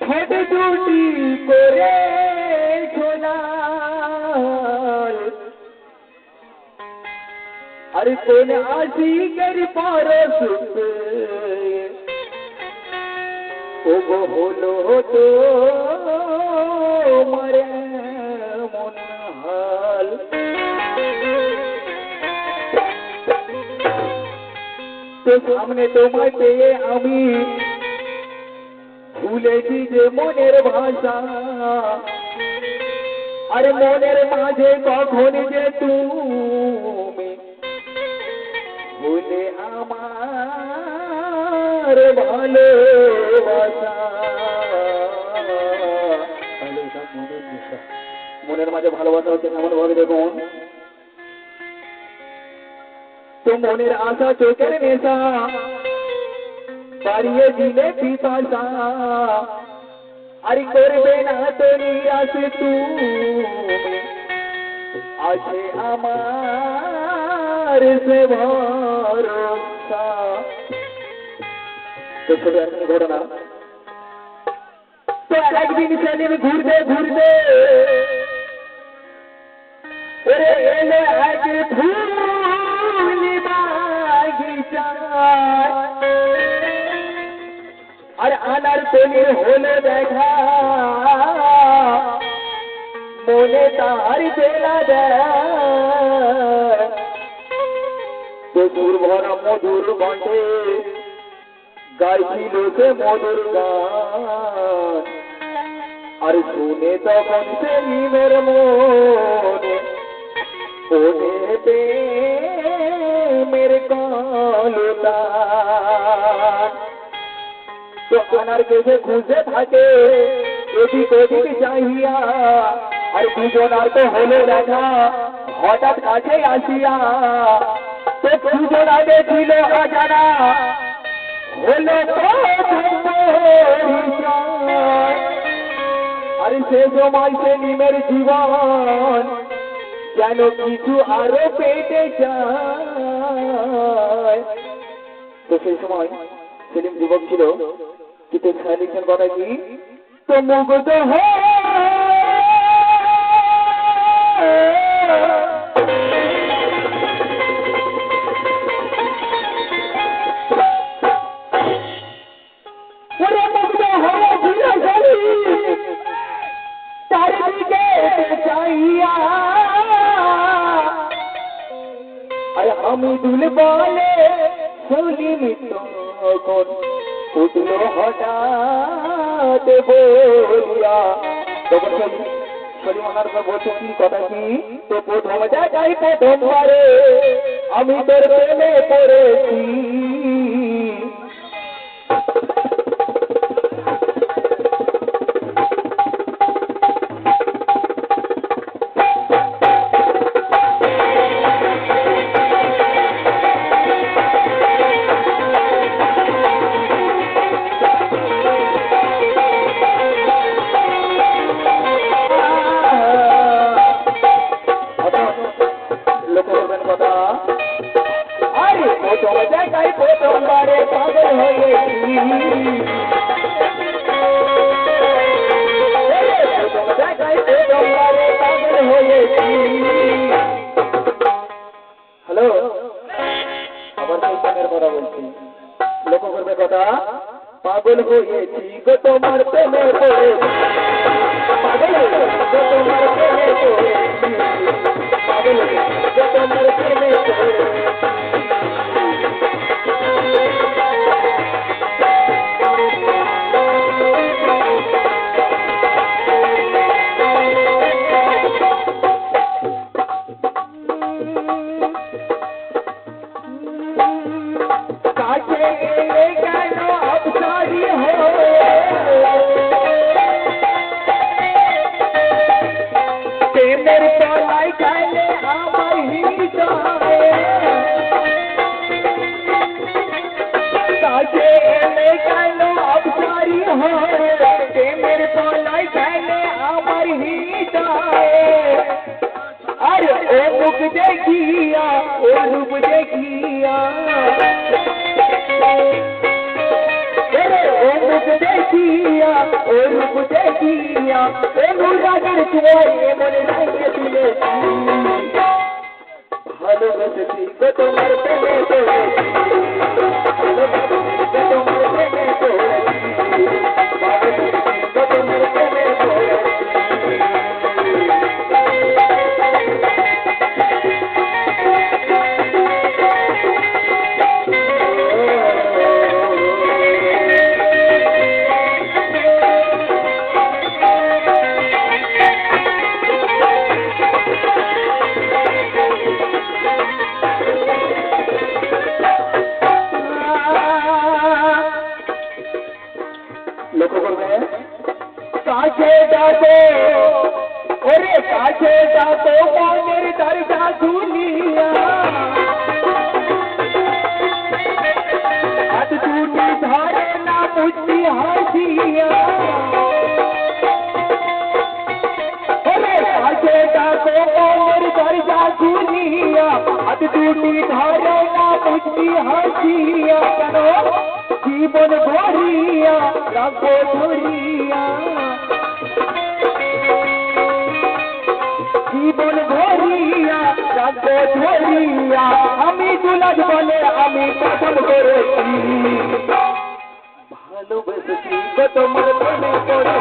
ঠোঁট দুটি করে সোনার আর কোন আশিকের পরশ ও হলো তো মরে মন হাল তো সামনে তোমায় পেয়ে আমি ভুলেছি যে মনের ভাষা আর মনের মাঝে কখন যে তুমি ভুলে আমার ভালোবাসা মনের মাঝে ভালোবাসা হচ্ছে কেমন ভাবে দেখুন তো মনের আশা চোখের নেশা বাড়িয়ে দিলে পিপাসা আর করবে না তো নিরাশ তুমি আছে আমার সে ভরসা তো ছোট একটা ঘটনা তো একদিন সেদিন ঘুরতে ঘুরতে ওরে এলো এক ফুল বাগিচায় আর আনার কলির হলো দেখা মনে তার বেলা দেয় ভরা মধুর কণ্ঠে গাইছিল সে মধুর গান আর শুনে তখন সে নিমের মনে ওঠে মেরে কলতা তো আনার কেসে খুঁজে থাকে এদিক ওদিক চাহিয়া আর দুজনার তো হলো দেখা হঠাৎ কাছে আসিয়া তো দুজন আগে ছিল অজানা হলো আর সে সময় সে নিমের জীবন যেন কিছু আরো পেটে যায় তো সেই সময় সেলিম যুবক ছিল কিন্তু লিখছেন কথা কি তো মুগ্ধ আমি দুল বলে সেলিম তখন উঠলো হঠাৎ বলিয়া তখন সেলিম আনার পর বলছে কি কথা কি তো প্রথম জায়গায় প্রথমবারে আমি তোর প্রেমে পড়েছি প্রথমবারে পাগল হয়েছি হ্যালো আবার সেই কথা বলছি লক্ষ্য করবে কথা পাগল হয়েছি গো তোমার প্রেমে পড়েছি পাগল হয়েছি গো তোমার প্রেমে পড়েছি পাগল হয়েছি গো তোমার প্রেমে পড়েছি देखिया ओ रूप देखिया ও মুখ দেখিয়া ও রূপ দেখিয়া অনুরাগের ছোঁয়ায় মনে রাখিয়ে তুলেছি ভালোবেসেছি গো তোমার প্রেমে পড়েছি ভালোবেসেছি গো তোমার প্রেমে পড়েছি ভালোবেসেছি গো তোমার প্রেমে পড়েছি লক্ষ্য করবে কাছে ডাকো ওরে কাছে ডাকো মনের দরজা খুলিয়া হাত দুটি ধরে না মুষ্টি হাসিয়া ওরে কাছে ডাকো মনের দরজা খুলিয়া হাত দুটি ধরে না মুষ্টি হাসিয়া কেন জীবন ভরিয়া রাখো ধরিয়া জীবন ভরিয়া রাখো ধরিয়া আমি দুলাজ বলে আমি পছন্দ করেছি ভালোবেসেছি গো তোমার প্রেমে পড়েছি